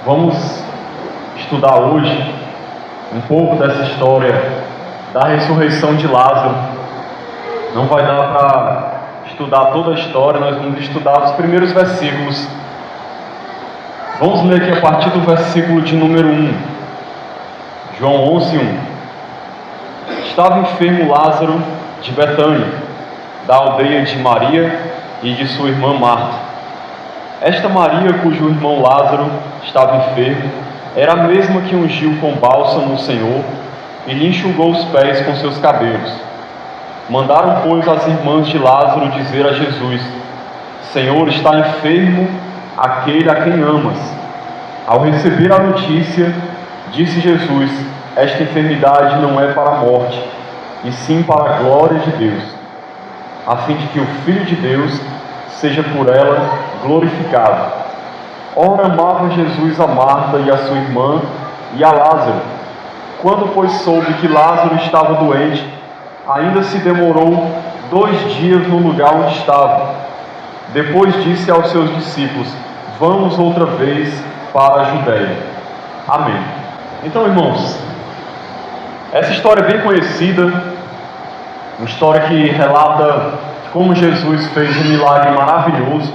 Vamos estudar hoje um pouco dessa história da ressurreição de Lázaro. Não vai dar para estudar toda a história, nós vamos estudar os primeiros versículos. Vamos ler aqui a partir do versículo de número 1. João 11:1. Estava enfermo Lázaro de Betânia, da aldeia de Maria e de sua irmã Marta. Esta Maria, cujo irmão Lázaro estava enfermo, era a mesma que ungiu com bálsamo o Senhor e lhe enxugou os pés com seus cabelos. Mandaram, pois, as irmãs de Lázaro dizer a Jesus: Senhor, está enfermo aquele a quem amas. Ao receber a notícia, disse Jesus: esta enfermidade não é para a morte, e sim para a glória de Deus, a fim de que o Filho de Deus seja por ela glorificado. Ora, amava Jesus a Marta e a sua irmã e a Lázaro. Quando, pois, soube que Lázaro estava doente, ainda se demorou 2 dias no lugar onde estava. Depois disse aos seus discípulos: vamos outra vez para a Judéia. Amém. Então, irmãos, essa história é bem conhecida, uma história que relata como Jesus fez um milagre maravilhoso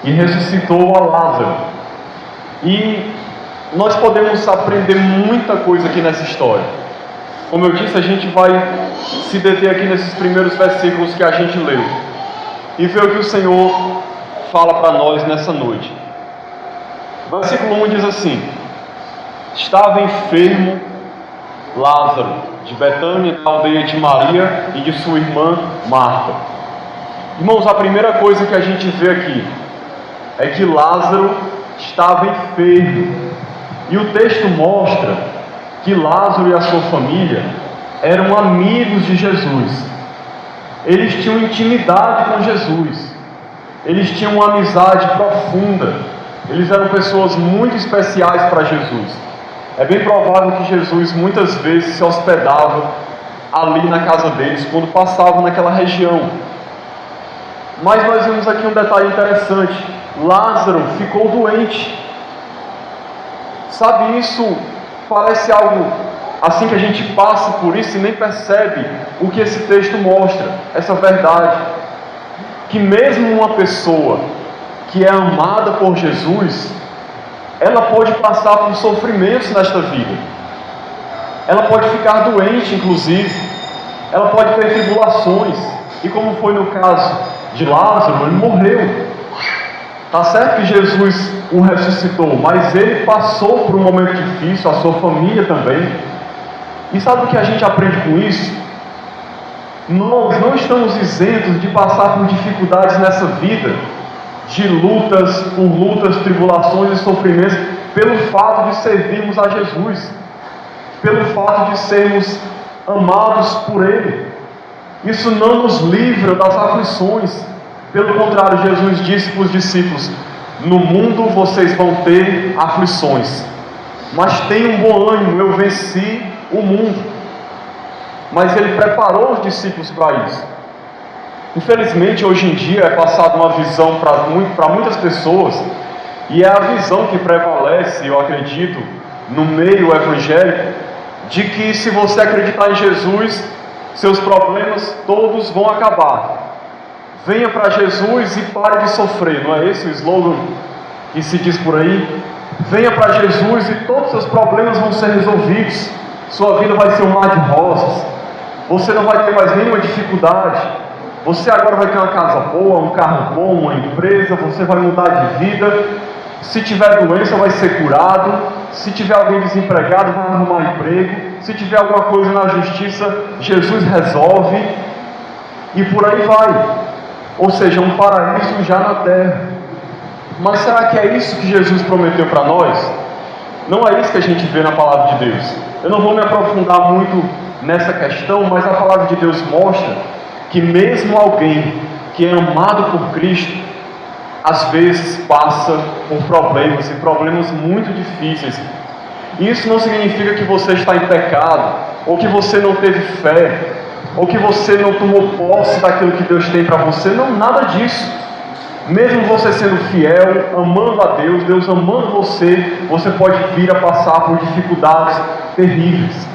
e ressuscitou a Lázaro. E nós podemos aprender muita coisa aqui nessa história. Como eu disse, a gente vai se deter aqui nesses primeiros versículos que a gente leu e ver o que o Senhor fala para nós nessa noite. Versículo 1 diz assim: estava enfermo Lázaro de Betânia, da aldeia de Maria e de sua irmã Marta. Irmãos, a primeira coisa que a gente vê aqui é que Lázaro estava enfermo. E o texto mostra que Lázaro e a sua família eram amigos de Jesus. Eles tinham intimidade com Jesus. Eles tinham uma amizade profunda. Eles eram pessoas muito especiais para Jesus. É bem provável que Jesus muitas vezes se hospedava ali na casa deles, quando passava naquela região. Mas nós vemos aqui um detalhe interessante: Lázaro ficou doente. Sabe, isso parece algo assim que a gente passa por isso e nem percebe o que esse texto mostra, essa verdade. Que mesmo uma pessoa que é amada por Jesus, ela pode passar por sofrimentos nesta vida. Ela pode ficar doente, inclusive. Ela pode ter tribulações. E como foi no caso de Lázaro, ele morreu. Está certo que Jesus o ressuscitou, mas ele passou por um momento difícil, a sua família também. E sabe o que a gente aprende com isso? Nós não estamos isentos de passar por dificuldades nessa vida, de lutas, tribulações e sofrimentos, pelo fato de servirmos a Jesus, pelo fato de sermos amados por Ele. Isso não nos livra das aflições. Pelo contrário, Jesus disse para os discípulos: no mundo vocês vão ter aflições, mas tenham bom ânimo, eu venci o mundo. Mas Ele preparou os discípulos para isso. Infelizmente, hoje em dia é passada uma visão para muitas pessoas, e é a visão que prevalece, eu acredito, no meio evangélico, de que se você acreditar em Jesus, seus problemas todos vão acabar. Venha para Jesus e pare de sofrer, não é esse o slogan que se diz por aí? Venha para Jesus e todos os seus problemas vão ser resolvidos, sua vida vai ser um mar de rosas, você não vai ter mais nenhuma dificuldade. Você agora vai ter uma casa boa, um carro bom, uma empresa, você vai mudar de vida. Se tiver doença, vai ser curado. Se tiver alguém desempregado, vai arrumar emprego. Se tiver alguma coisa na justiça, Jesus resolve. E por aí vai. Ou seja, um paraíso já na terra. Mas será que é isso que Jesus prometeu para nós? Não é isso que a gente vê na palavra de Deus. Eu não vou me aprofundar muito nessa questão, mas a palavra de Deus mostra que mesmo alguém que é amado por Cristo, às vezes passa por problemas, e problemas muito difíceis. E isso não significa que você está em pecado, ou que você não teve fé, ou que você não tomou posse daquilo que Deus tem para você. Não, nada disso. Mesmo você sendo fiel, amando a Deus, Deus amando você, você pode vir a passar por dificuldades terríveis.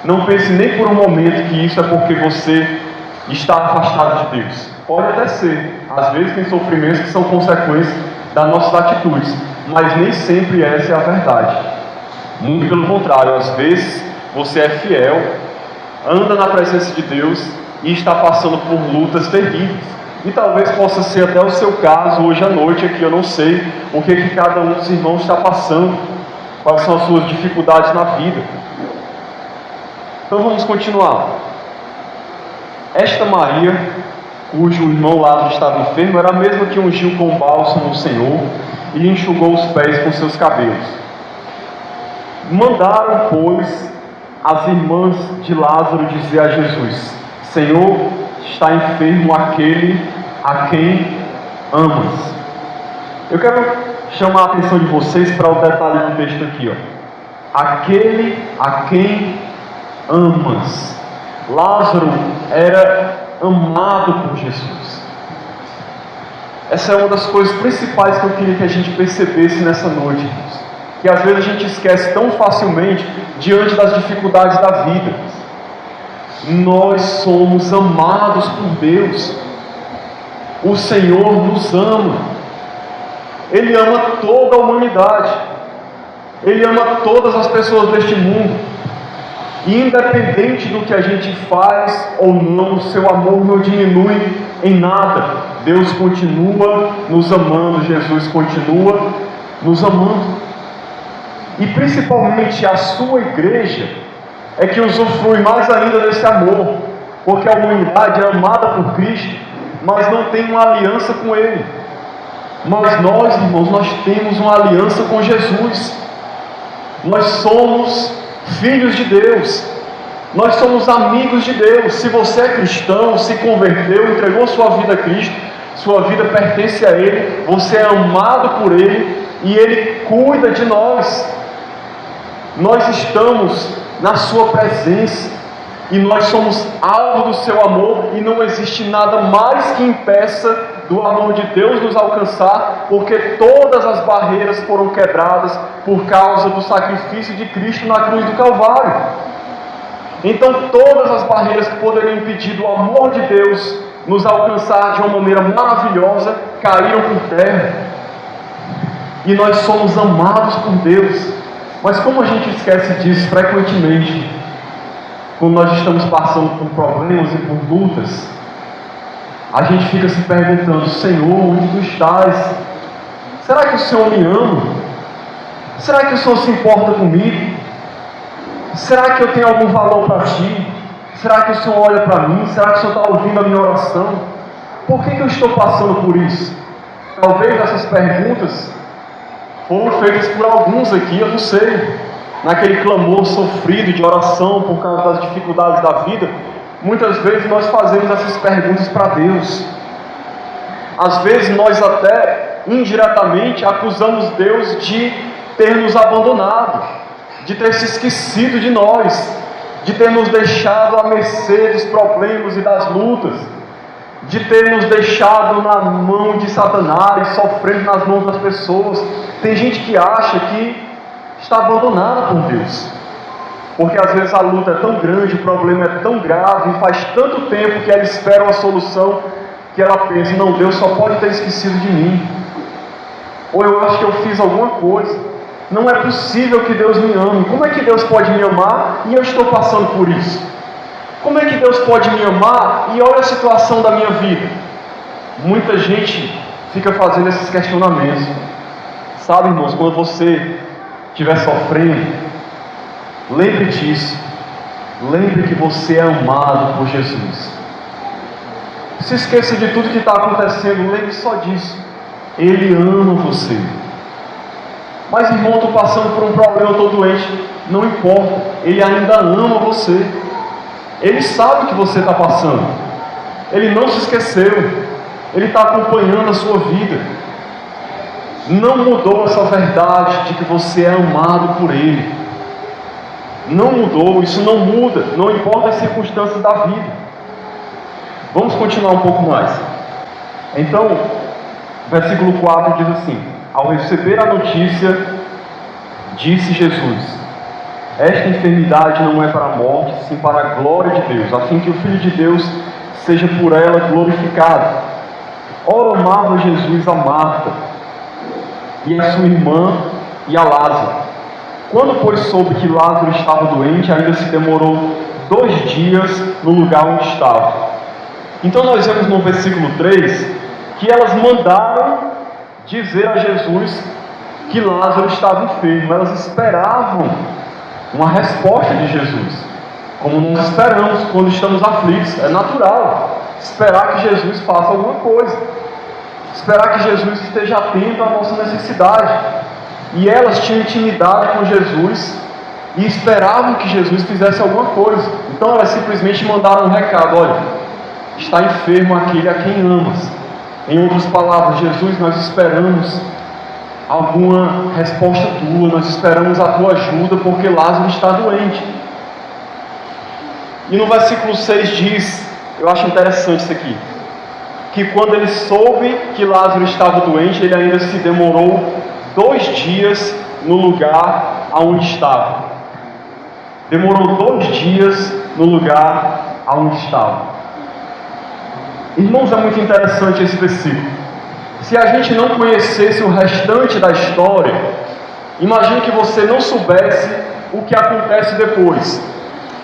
Não pense nem por um momento que isso é porque você está afastado de Deus. Pode até ser. Às vezes tem sofrimentos que são consequências das nossas atitudes, mas nem sempre essa é a verdade. Muito pelo contrário, às vezes você é fiel, anda na presença de Deus e está passando por lutas terríveis. E talvez possa ser até o seu caso hoje à noite aqui. Eu não sei o que cada um dos irmãos está passando, quais são as suas dificuldades na vida. Então vamos continuar. Esta Maria, cujo irmão Lázaro estava enfermo, era a mesma que ungiu com bálsamo o Senhor e enxugou os pés com seus cabelos. Mandaram, pois, as irmãs de Lázaro dizer a Jesus: Senhor, está enfermo aquele a quem amas. Eu quero chamar a atenção de vocês para o detalhe do texto aqui, ó. Aquele a quem amas. Lázaro era amado por Jesus. Essa é uma das coisas principais que eu queria que a gente percebesse nessa noite, irmãos. Que às vezes a gente esquece tão facilmente diante das dificuldades da vida. Nós somos amados por Deus. O Senhor nos ama. Ele ama toda a humanidade. Ele ama todas as pessoas deste mundo. E independente do que a gente faz ou não, o seu amor não diminui em nada. Deus continua nos amando, Jesus continua nos amando. E principalmente a sua igreja é que usufrui mais ainda desse amor, porque a humanidade é amada por Cristo, mas não tem uma aliança com Ele. Mas nós, irmãos, nós temos uma aliança com Jesus. Nós somos filhos de Deus. Nós somos amigos de Deus. Se você é cristão, se converteu, entregou sua vida a Cristo, sua vida pertence a Ele, você é amado por Ele e Ele cuida de nós. Nós estamos na sua presença e nós somos alvo do seu amor, e não existe nada mais que impeça do amor de Deus nos alcançar, porque todas as barreiras foram quebradas por causa do sacrifício de Cristo na cruz do Calvário. Então todas as barreiras que poderiam impedir do amor de Deus nos alcançar de uma maneira maravilhosa caíram por terra, e nós somos amados por Deus. Mas como a gente esquece disso frequentemente, quando nós estamos passando por problemas e por lutas, a gente fica se perguntando: Senhor, onde tu estás? Será que o Senhor me ama? Será que o Senhor se importa comigo? Será que eu tenho algum valor para ti? Será que o Senhor olha para mim? Será que o Senhor está ouvindo a minha oração? Por que eu estou passando por isso? Talvez essas perguntas foram feitas por alguns aqui, eu não sei. Naquele clamor sofrido de oração por causa das dificuldades da vida, muitas vezes nós fazemos essas perguntas para Deus. Às vezes nós até indiretamente acusamos Deus de ter nos abandonado, de ter se esquecido de nós, de ter nos deixado à mercê dos problemas e das lutas, de ter nos deixado na mão de Satanás, sofrendo nas mãos das pessoas. Tem gente que acha que está abandonada por Deus, porque às vezes a luta é tão grande, o problema é tão grave, e faz tanto tempo que ela espera uma solução, que ela pensa: não, Deus só pode ter esquecido de mim, ou eu acho que eu fiz alguma coisa, não é possível que Deus me ame. Como é que Deus pode me amar e eu estou passando por isso? Como é que Deus pode me amar e olha a situação da minha vida? Muita gente fica fazendo esses questionamentos. Sabe, irmãos, quando você estiver sofrendo, lembre disso. Lembre que você é amado por Jesus. Se esqueça de tudo que está acontecendo, lembre só disso. Ele ama você. Mas, irmão, estou passando por um problema, estou doente. Não importa, Ele ainda ama você. Ele sabe o que você está passando. Ele não se esqueceu. Ele está acompanhando a sua vida. Não mudou essa verdade de que você é amado por Ele. Não mudou, isso não muda, não importa as circunstâncias da vida. Vamos continuar um pouco mais. Então, Versículo 4 diz assim: ao receber a notícia, disse Jesus: esta enfermidade não é para a morte, sim para a glória de Deus, a fim que o Filho de Deus seja por ela glorificado. Ora, amava Jesus a Marta, e a sua irmã, e a Lázaro. Quando, pois, soube que Lázaro estava doente, ainda se demorou 2 dias no lugar onde estava. Então nós vemos no versículo 3, que elas mandaram dizer a Jesus que Lázaro estava enfermo. Elas esperavam uma resposta de Jesus, como nós esperamos quando estamos aflitos. É natural esperar que Jesus faça alguma coisa, esperar que Jesus esteja atento à nossa necessidade. E elas tinham intimidade com Jesus e esperavam que Jesus fizesse alguma coisa. Então elas simplesmente mandaram um recado: olha, está enfermo aquele a quem amas. Em outras palavras, Jesus, nós esperamos alguma resposta tua, nós esperamos a tua ajuda, porque Lázaro está doente. E no versículo 6 diz, eu acho interessante isso aqui, que quando ele soube que Lázaro estava doente, ele ainda se demorou 2 dias no lugar aonde estava. Demorou 2 dias no lugar aonde estava. Irmãos, é muito interessante esse versículo. Se a gente não conhecesse o restante da história, imagine que você não soubesse o que acontece depois,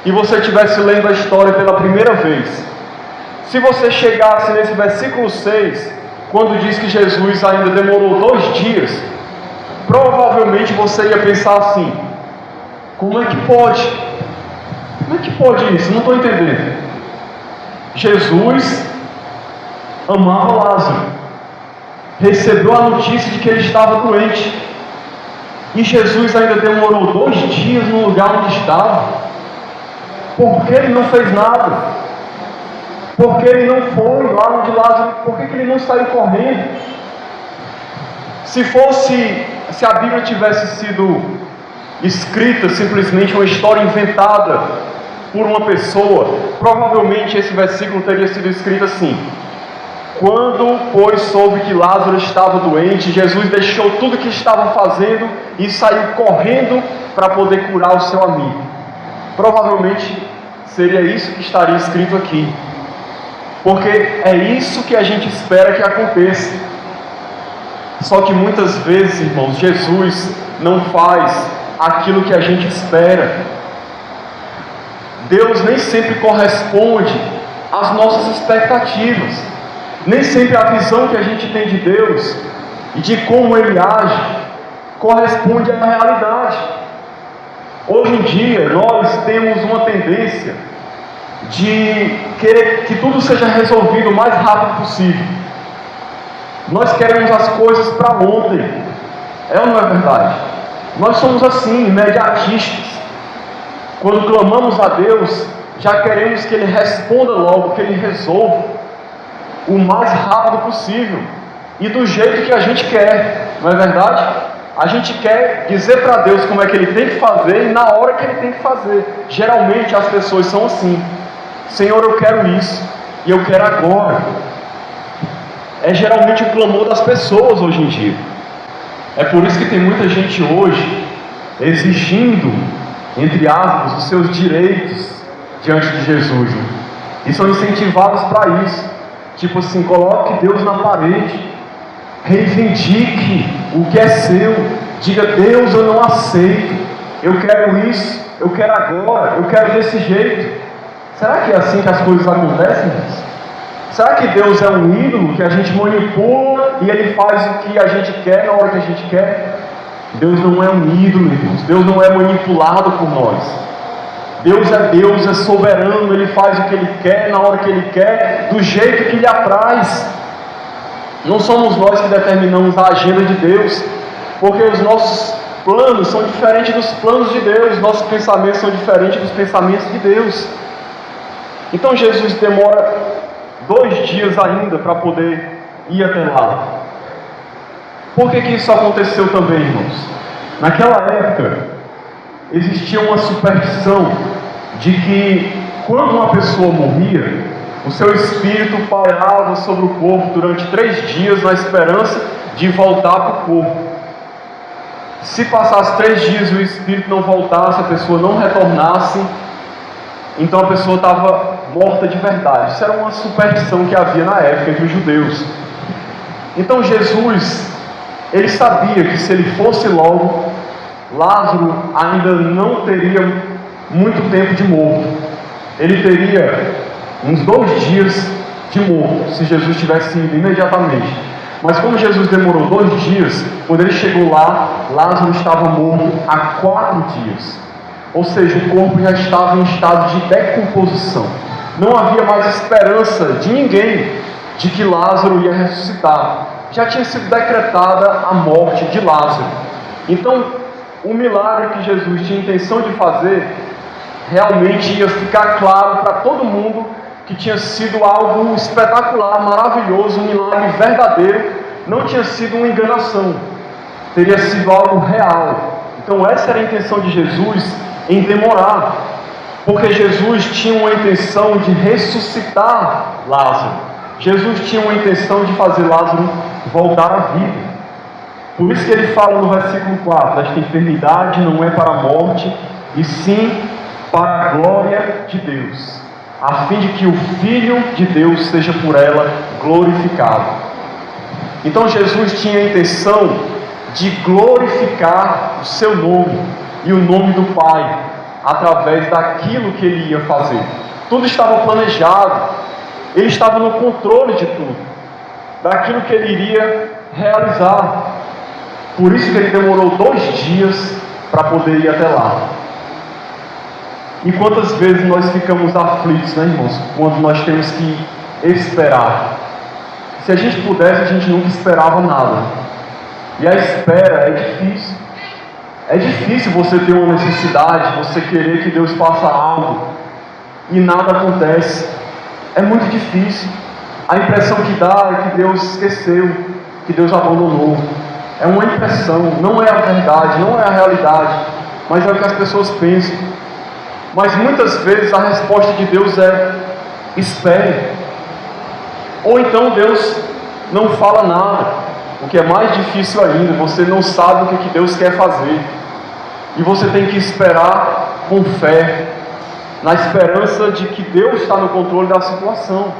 e você estivesse lendo a história pela primeira vez. Se você chegasse nesse versículo 6, quando diz que Jesus ainda demorou 2 dias, provavelmente você ia pensar assim: como é que pode? Como é que pode isso? Não estou entendendo. Jesus amava Lázaro, recebeu a notícia de que ele estava doente, e Jesus ainda demorou 2 dias no lugar onde estava. Por que ele não fez nada? Por que ele não foi lá onde Lázaro? Por que ele não saiu correndo? Se a Bíblia tivesse sido escrita simplesmente uma história inventada por uma pessoa, provavelmente esse versículo teria sido escrito assim: quando, pois, soube que Lázaro estava doente, Jesus deixou tudo o que estava fazendo e saiu correndo para poder curar o seu amigo. Provavelmente seria isso que estaria escrito aqui, porque é isso que a gente espera que aconteça. Só que muitas vezes, irmãos, Jesus não faz aquilo que a gente espera. Deus nem sempre corresponde às nossas expectativas. Nem sempre a visão que a gente tem de Deus e de como Ele age corresponde à realidade. Hoje em dia, nós temos uma tendência de querer que tudo seja resolvido o mais rápido possível. Nós queremos as coisas para ontem. É ou não é verdade? Nós somos assim, imediatistas. Quando clamamos a Deus, já queremos que Ele responda logo, que Ele resolva o mais rápido possível e do jeito que a gente quer, não é verdade? A gente quer dizer para Deus como é que Ele tem que fazer e na hora que Ele tem que fazer. Geralmente as pessoas são assim: Senhor, eu quero isso e eu quero agora. É geralmente o clamor das pessoas hoje em dia. É por isso que tem muita gente hoje exigindo, entre aspas, os seus direitos diante de Jesus, né? E são incentivados para isso. Tipo assim, coloque Deus na parede, reivindique o que é seu, diga: Deus, eu não aceito, eu quero isso, eu quero agora, eu quero desse jeito. Será que é assim que as coisas acontecem? Será que Deus é um ídolo que a gente manipula e Ele faz o que a gente quer na hora que a gente quer? Deus não é um ídolo, irmãos. Deus não é manipulado por nós. Deus, é soberano, Ele faz o que Ele quer, na hora que Ele quer, do jeito que lhe apraz. Não somos nós que determinamos a agenda de Deus, porque os nossos planos são diferentes dos planos de Deus, nossos pensamentos são diferentes dos pensamentos de Deus. Então Jesus demora 2 dias ainda para poder ir até lá. Por que isso aconteceu também, irmãos? Naquela época existia uma superstição de que quando uma pessoa morria, O seu espírito pairava sobre o corpo durante 3 dias na esperança de voltar para o corpo. Se passasse 3 dias e o espírito não voltasse, a pessoa não retornasse, então a pessoa estava morta de verdade. Isso era uma superstição que havia na época entre os judeus. Então Jesus, ele sabia que se ele fosse logo, Lázaro ainda não teria muito tempo de morto. Ele teria uns 2 dias de morto, se Jesus tivesse ido imediatamente. Mas como Jesus demorou 2 dias, quando ele chegou lá, Lázaro estava morto há 4 dias. Ou seja, o corpo já estava em estado de decomposição. Não havia mais esperança de ninguém de que Lázaro ia ressuscitar. Já tinha sido decretada a morte de Lázaro. Então, o milagre que Jesus tinha intenção de fazer, realmente ia ficar claro para todo mundo que tinha sido algo espetacular, maravilhoso, um milagre verdadeiro, não tinha sido uma enganação, teria sido algo real. Então essa era a intenção de Jesus em demorar, porque Jesus tinha uma intenção de ressuscitar Lázaro. Jesus tinha uma intenção de fazer Lázaro voltar à vida. Por isso que ele fala no versículo 4, esta enfermidade não é para a morte, e sim para a glória de Deus, a fim de que o Filho de Deus seja por ela glorificado. Então Jesus tinha a intenção de glorificar o seu nome e o nome do Pai, através daquilo que ele ia fazer. Tudo estava planejado, ele estava no controle de tudo, daquilo que ele iria realizar. Por isso que ele demorou 2 dias para poder ir até lá. E quantas vezes nós ficamos aflitos, né, irmãos, quando nós temos que esperar. Se a gente pudesse, a gente nunca esperava nada. E a espera é difícil. É difícil você ter uma necessidade, você querer que Deus faça algo e nada acontece. É muito difícil. A impressão que dá é que Deus esqueceu, que Deus abandonou. É uma impressão, não é a verdade, não é a realidade, mas é o que as pessoas pensam. Mas muitas vezes a resposta de Deus é: espere. Ou então Deus não fala nada, o que é mais difícil ainda. Você não sabe o que Deus quer fazer, e você tem que esperar com fé, na esperança de que Deus está no controle da situação.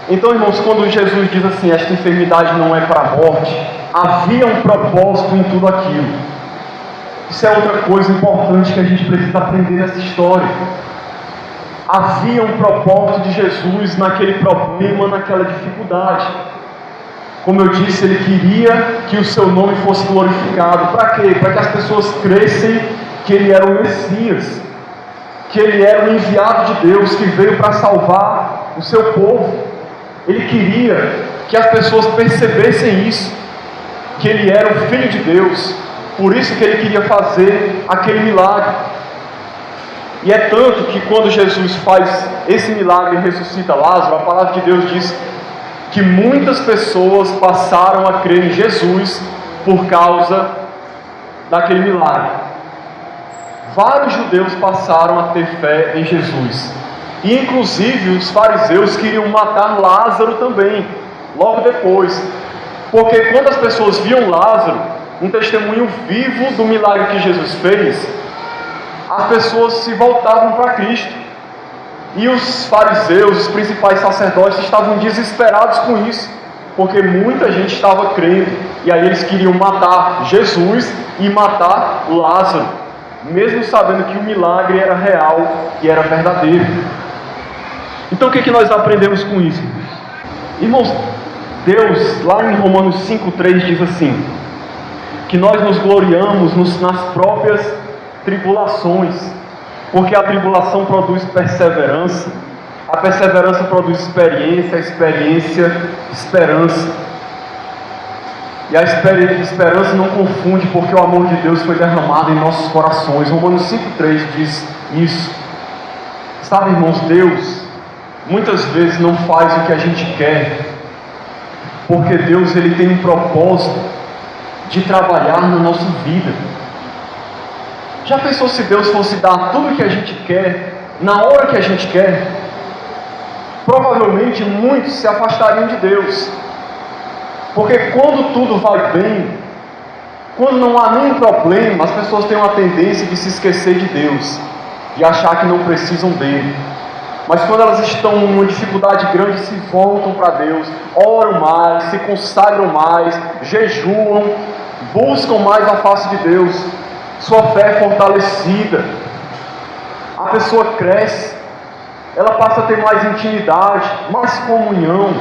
Então, irmãos, quando Jesus diz assim, esta enfermidade não é para a morte, havia um propósito em tudo aquilo. Isso é outra coisa importante que a gente precisa aprender nessa história. Havia um propósito de Jesus naquele problema, naquela dificuldade. Como eu disse, ele queria que o seu nome fosse glorificado. Para quê? Para que as pessoas crescem que ele era o Messias, que ele era o enviado de Deus, que veio para salvar o seu povo. Ele queria que as pessoas percebessem isso, que ele era o Filho de Deus. Por isso que ele queria fazer aquele milagre. E é tanto que quando Jesus faz esse milagre e ressuscita Lázaro, a palavra de Deus diz que muitas pessoas passaram a crer em Jesus por causa daquele milagre. Vários judeus passaram a ter fé em Jesus. E inclusive os fariseus queriam matar Lázaro também, logo depois. Porque quando as pessoas viam Lázaro, um testemunho vivo do milagre que Jesus fez, as pessoas se voltavam para Cristo. E os fariseus, os principais sacerdotes, estavam desesperados com isso, porque muita gente estava crendo, e aí eles queriam matar Jesus e matar Lázaro, mesmo sabendo que o milagre era real e era verdadeiro. Então o que nós aprendemos com isso? Irmãos, Deus, lá em Romanos 5,3 diz assim, que nós nos gloriamos nas próprias tribulações, porque a tribulação produz perseverança, a perseverança produz experiência, a experiência, esperança. E a esperança não confunde, porque o amor de Deus foi derramado em nossos corações. Romanos 5,3 diz isso. Sabe, irmãos, Deus muitas vezes não faz o que a gente quer, porque Deus ele tem um propósito de trabalhar na nossa vida. Já pensou se Deus fosse dar tudo o que a gente quer, na hora que a gente quer? provavelmente muitos se afastariam de Deus. Porque quando tudo vai bem, quando não há nenhum problema, as pessoas têm uma tendência de se esquecer de Deus, de achar que não precisam dele. Mas quando elas estão numa dificuldade grande, se voltam para Deus, oram mais, se consagram mais, jejuam, buscam mais a face de Deus. Sua fé é fortalecida, a pessoa cresce, ela passa a ter mais intimidade, mais comunhão,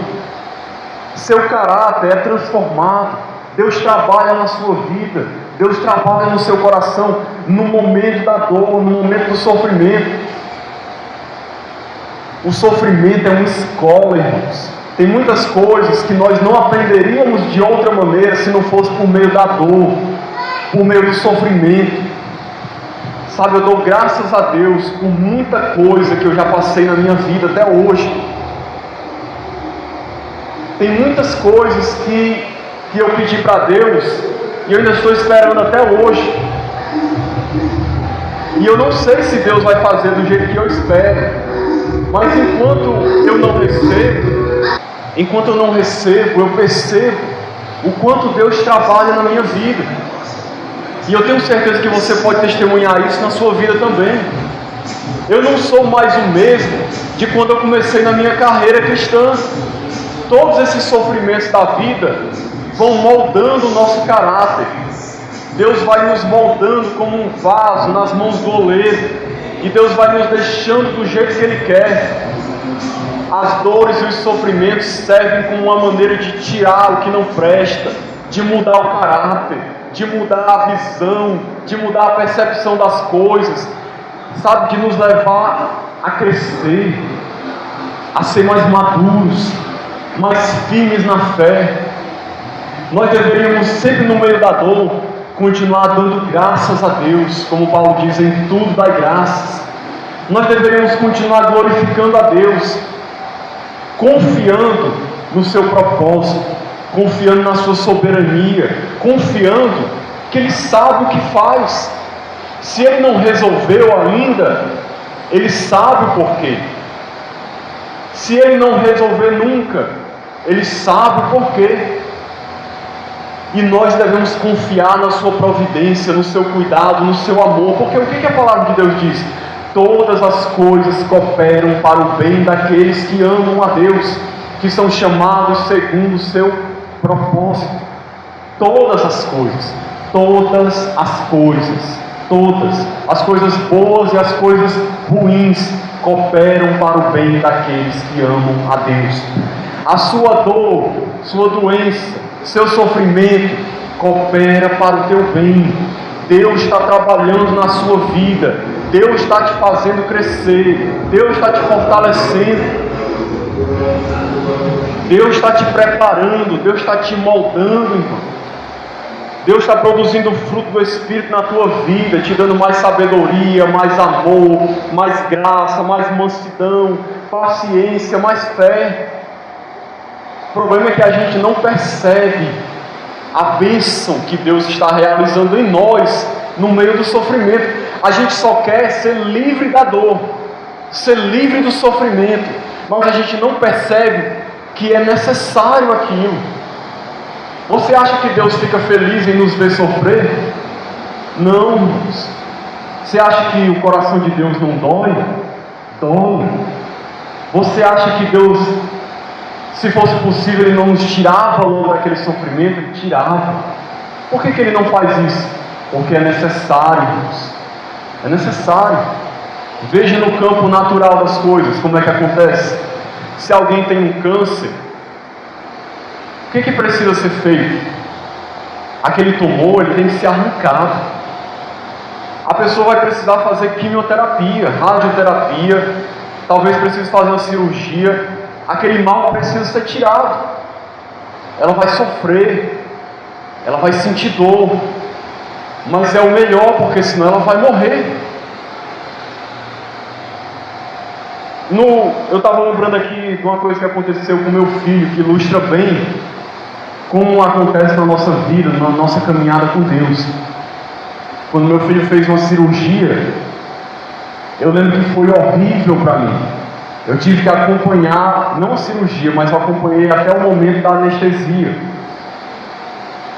seu caráter é transformado, Deus trabalha na sua vida, Deus trabalha no seu coração, no momento da dor, no momento do sofrimento. O sofrimento é uma escola, irmãos. Tem muitas coisas que nós não aprenderíamos de outra maneira se não fosse por meio da dor, por meio do sofrimento. Sabe, eu dou graças a Deus por muita coisa que eu já passei na minha vida até hoje. Tem muitas coisas que eu pedi para Deus e eu ainda estou esperando até hoje. E eu não sei se Deus vai fazer do jeito que eu espero. Mas enquanto eu não recebo, eu percebo o quanto Deus trabalha na minha vida. E eu tenho certeza que você pode testemunhar isso na sua vida também. Eu não sou mais o mesmo de quando eu comecei na minha carreira cristã. Todos esses sofrimentos da vida vão moldando o nosso caráter. Deus vai nos moldando como um vaso nas mãos do oleiro. E Deus vai nos deixando do jeito que Ele quer. As dores e os sofrimentos servem como uma maneira de tirar o que não presta, de mudar o caráter, de mudar a visão, de mudar a percepção das coisas, sabe, de nos levar a crescer, a ser mais maduros, mais firmes na fé. Nós deveríamos sempre no meio da dor continuar dando graças a Deus, como Paulo diz, em tudo dai graças. Nós deveríamos continuar glorificando a Deus, confiando no seu propósito, confiando na sua soberania, confiando que Ele sabe o que faz. Se Ele não resolveu ainda, Ele sabe o porquê. Se Ele não resolver nunca, Ele sabe o porquê. E nós devemos confiar na sua providência, no seu cuidado, no seu amor. Porque o que a palavra de Deus diz? Todas as coisas cooperam para o bem daqueles que amam a Deus, que são chamados segundo o seu propósito. Todas as coisas, todas as coisas boas e as coisas ruins cooperam para o bem daqueles que amam a Deus. A sua dor, sua doença, seu sofrimento coopera para o teu bem. Deus está trabalhando na sua vida, Deus está te fazendo crescer, Deus está te fortalecendo, Deus está te preparando, Deus está te moldando, irmão. Deus está produzindo o fruto do Espírito na tua vida, te dando mais sabedoria, mais amor, mais graça, mais mansidão, paciência, mais fé. O problema é que a gente não percebe a bênção que Deus está realizando em nós no meio do sofrimento. A gente só quer ser livre da dor, ser livre do sofrimento, mas a gente não percebe que é necessário aquilo. Você acha que Deus fica feliz em nos ver sofrer? Não, irmãos. Você acha que o coração de Deus não dói? Dói. Você acha que Deus, se fosse possível, Ele não nos tirava logo daquele sofrimento? Ele tirava. Por que Ele não faz isso? Porque é necessário, irmãos. É necessário. Veja no campo natural das coisas como é que acontece. Se alguém tem um câncer, o que precisa ser feito? Aquele tumor, ele tem que ser arrancado. A pessoa vai precisar fazer quimioterapia, radioterapia, talvez precise fazer uma cirurgia. Aquele mal precisa ser tirado. Ela vai sofrer, ela vai sentir dor, mas é o melhor, porque senão ela vai morrer. Eu estava lembrando aqui de uma coisa que aconteceu com meu filho, que ilustra bem como acontece na nossa vida, na nossa caminhada com Deus. Quando meu filho fez uma cirurgia, eu lembro que foi horrível para mim. Eu tive que acompanhar, não a cirurgia, mas eu acompanhei até o momento da anestesia.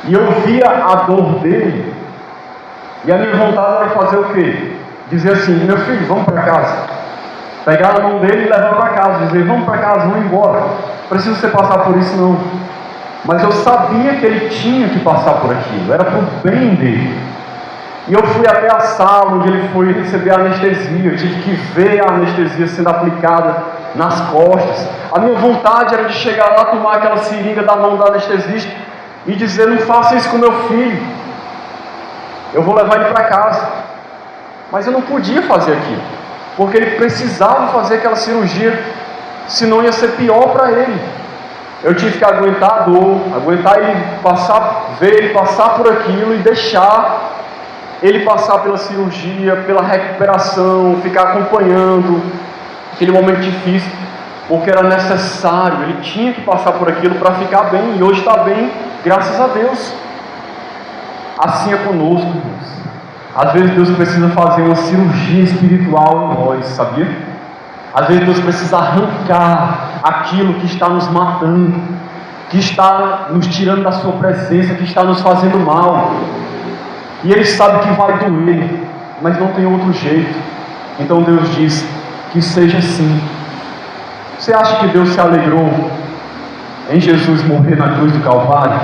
E eu via a dor dele, e a minha vontade era fazer o quê? Dizer assim: meu filho, vamos para casa. Pegar a mão dele e levar para casa, dizer: vamos para casa, vamos embora. Não precisa você passar por isso não. Mas eu sabia que ele tinha que passar por aquilo, era para o bem dele. E eu fui até a sala onde ele foi receber a anestesia. Eu tive que ver a anestesia sendo aplicada nas costas. A minha vontade era de chegar lá, tomar aquela seringa da mão do anestesista e dizer: não faça isso com meu filho, eu vou levar ele para casa. Mas eu não podia fazer aquilo, porque ele precisava fazer aquela cirurgia, senão ia ser pior para ele. Eu tive que aguentar a dor, aguentar ele passar, ver ele passar por aquilo e deixar ele passar pela cirurgia, pela recuperação, ficar acompanhando aquele momento difícil, porque era necessário, ele tinha que passar por aquilo para ficar bem, e hoje está bem, graças a Deus. Assim é conosco, irmãos. Às vezes Deus precisa fazer uma cirurgia espiritual em nós, sabia? Às vezes Deus precisa arrancar aquilo que está nos matando, que está nos tirando da sua presença, que está nos fazendo mal. E Ele sabe que vai doer, mas não tem outro jeito. Então Deus diz que seja assim. Você acha que Deus se alegrou em Jesus morrer na cruz do Calvário?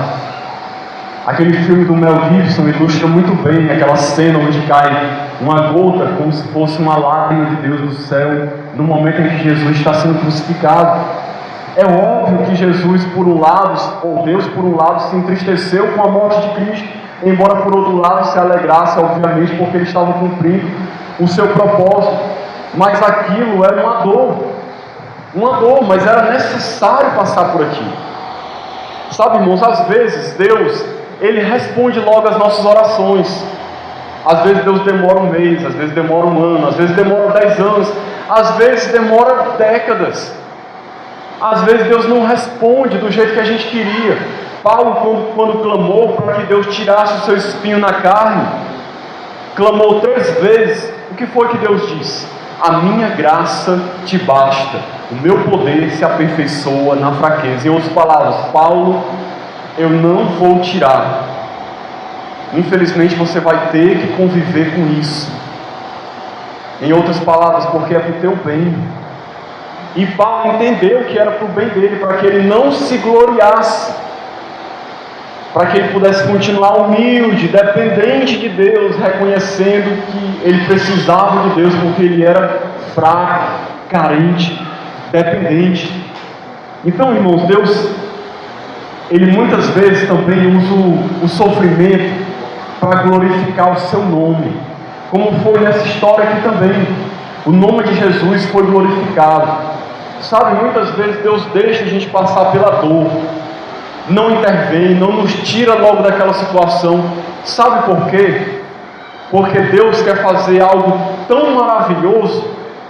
Aquele filme do Mel Gibson ilustra muito bem aquela cena onde cai uma gota como se fosse uma lágrima de Deus do céu, no momento em que Jesus está sendo crucificado. É óbvio que Jesus, por um lado, ou Deus por um lado, se entristeceu com a morte de Cristo, embora por outro lado se alegrasse, obviamente, porque ele estava cumprindo o seu propósito. Mas aquilo era uma dor, mas era necessário passar por aquilo. Sabe, irmãos, às vezes Deus, Ele responde logo às nossas orações. Às vezes Deus demora um mês, às vezes demora um ano, às vezes demora 10 anos, às vezes demora décadas. Às vezes Deus não responde do jeito que a gente queria. Paulo, quando clamou para que Deus tirasse o seu espinho na carne, clamou 3 vezes. O que foi que Deus disse? A minha graça te basta, o meu poder se aperfeiçoa na fraqueza. Em outras palavras, Paulo, eu não vou tirar. Infelizmente você vai ter que conviver com isso. Em outras palavras, porque é para o teu bem. E Paulo entendeu que era para o bem dele, para que ele não se gloriasse, para que ele pudesse continuar humilde, dependente de Deus, reconhecendo que ele precisava de Deus, porque ele era fraco, carente, dependente. Então, irmãos, Deus, Ele muitas vezes também usa o sofrimento para glorificar o seu nome, como foi nessa história aqui também. O nome de Jesus foi glorificado. Sabe, muitas vezes Deus deixa a gente passar pela dor, não intervém, não nos tira logo daquela situação. Sabe por quê? Porque Deus quer fazer algo tão maravilhoso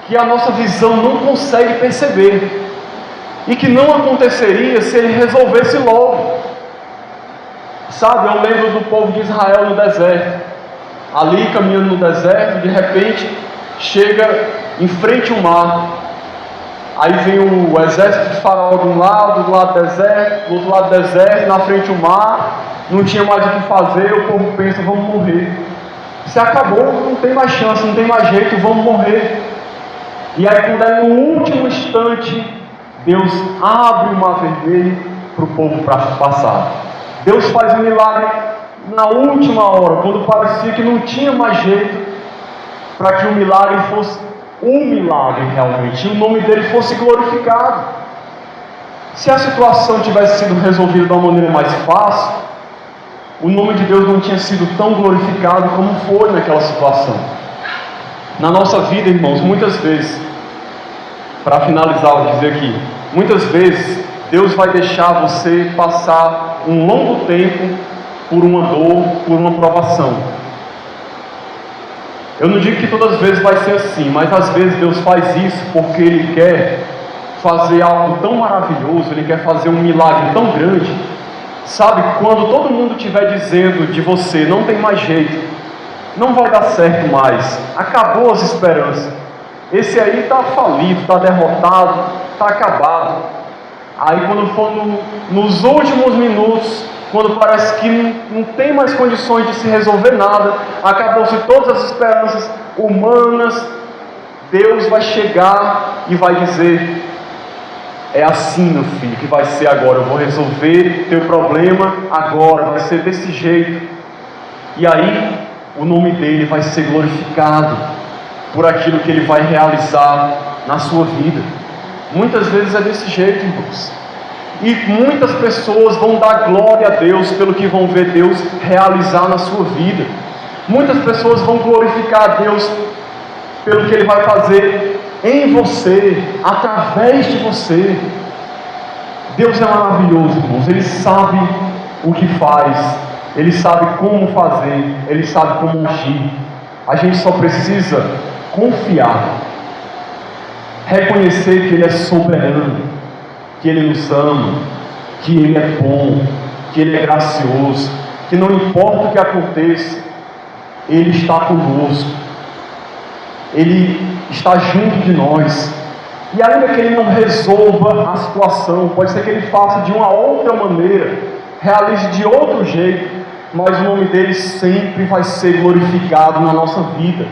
que a nossa visão não consegue perceber, e que não aconteceria se Ele resolvesse logo. Sabe, eu lembro do povo de Israel no deserto, ali caminhando no deserto, de repente chega em frente ao mar. Aí vem o exército de Faraó de um lado do deserto, do outro lado do deserto, na frente o mar, não tinha mais o que fazer, o povo pensa, vamos morrer. Se acabou, não tem mais chance, não tem mais jeito, vamos morrer. E aí quando é no último instante, Deus abre o mar vermelho para o povo passar. Deus faz um milagre na última hora, quando parecia que não tinha mais jeito, para que o milagre fosse um milagre realmente, e o nome dele fosse glorificado. Se a situação tivesse sido resolvida de uma maneira mais fácil, o nome de Deus não tinha sido tão glorificado como foi naquela situação. Na nossa vida, irmãos, muitas vezes, para finalizar, eu vou dizer aqui, muitas vezes Deus vai deixar você passar um longo tempo por uma dor, por uma provação. Eu não digo que todas as vezes vai ser assim, mas às vezes Deus faz isso porque Ele quer fazer algo tão maravilhoso, Ele quer fazer um milagre tão grande. Sabe, quando todo mundo estiver dizendo de você, não tem mais jeito, não vai dar certo mais, acabou as esperanças, Esse aí está falido, está derrotado, está acabado. Aí quando for nos últimos minutos, quando parece que não tem mais condições de se resolver nada, acabou-se todas as esperanças humanas, Deus vai chegar e vai dizer: é assim, meu filho, que vai ser agora. Eu vou resolver teu problema agora, vai ser desse jeito. E aí o nome dele vai ser glorificado por aquilo que ele vai realizar na sua vida. Muitas vezes é desse jeito, irmãos. E muitas pessoas vão dar glória a Deus pelo que vão ver Deus realizar na sua vida. Muitas pessoas vão glorificar a Deus pelo que Ele vai fazer em você, através de você. Deus é maravilhoso, irmãos. Ele sabe o que faz, Ele sabe como fazer, Ele sabe como agir. A gente só precisa confiar, reconhecer que Ele é soberano, que Ele nos ama, que Ele é bom, que Ele é gracioso, que não importa o que aconteça, Ele está conosco, Ele está junto de nós. E ainda que Ele não resolva a situação, pode ser que Ele faça de uma outra maneira, realize de outro jeito, mas o nome dEle sempre vai ser glorificado na nossa vida.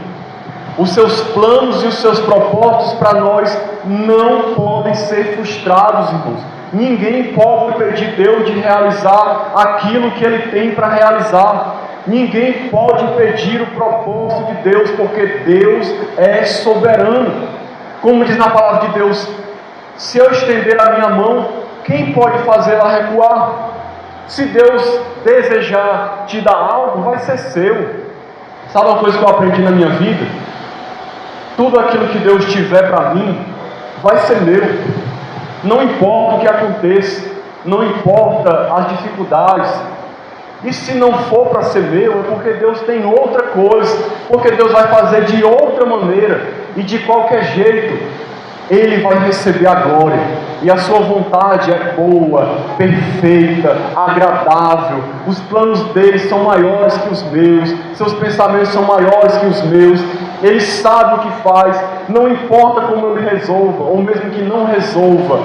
Os seus planos e os seus propósitos para nós não podem ser frustrados, irmãos. Ninguém pode impedir Deus de realizar aquilo que Ele tem para realizar. Ninguém pode impedir o propósito de Deus, porque Deus é soberano. Como diz na palavra de Deus: se eu estender a minha mão, quem pode fazê-la recuar? Se Deus desejar te dar algo, vai ser seu. Sabe uma coisa que eu aprendi na minha vida? Tudo aquilo que Deus tiver para mim, vai ser meu. Não importa o que aconteça, não importa as dificuldades. E se não for para ser meu, é porque Deus tem outra coisa, porque Deus vai fazer de outra maneira, e de qualquer jeito, Ele vai receber a glória, e a sua vontade é boa, perfeita, agradável. Os planos dele são maiores que os meus, seus pensamentos são maiores que os meus. Ele sabe o que faz, não importa como Ele resolva, ou mesmo que não resolva,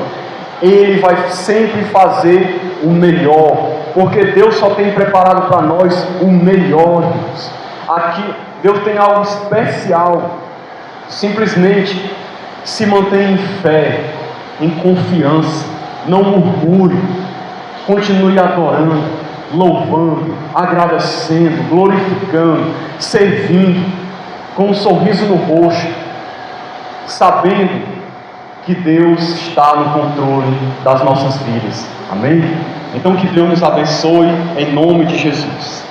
Ele vai sempre fazer o melhor, porque Deus só tem preparado para nós o melhor, Deus. Aqui, Deus tem algo especial. Simplesmente se mantenha em fé, em confiança, não murmure, continue adorando, louvando, agradecendo, glorificando, servindo, com um sorriso no rosto, sabendo que Deus está no controle das nossas vidas. Amém? Então que Deus nos abençoe em nome de Jesus.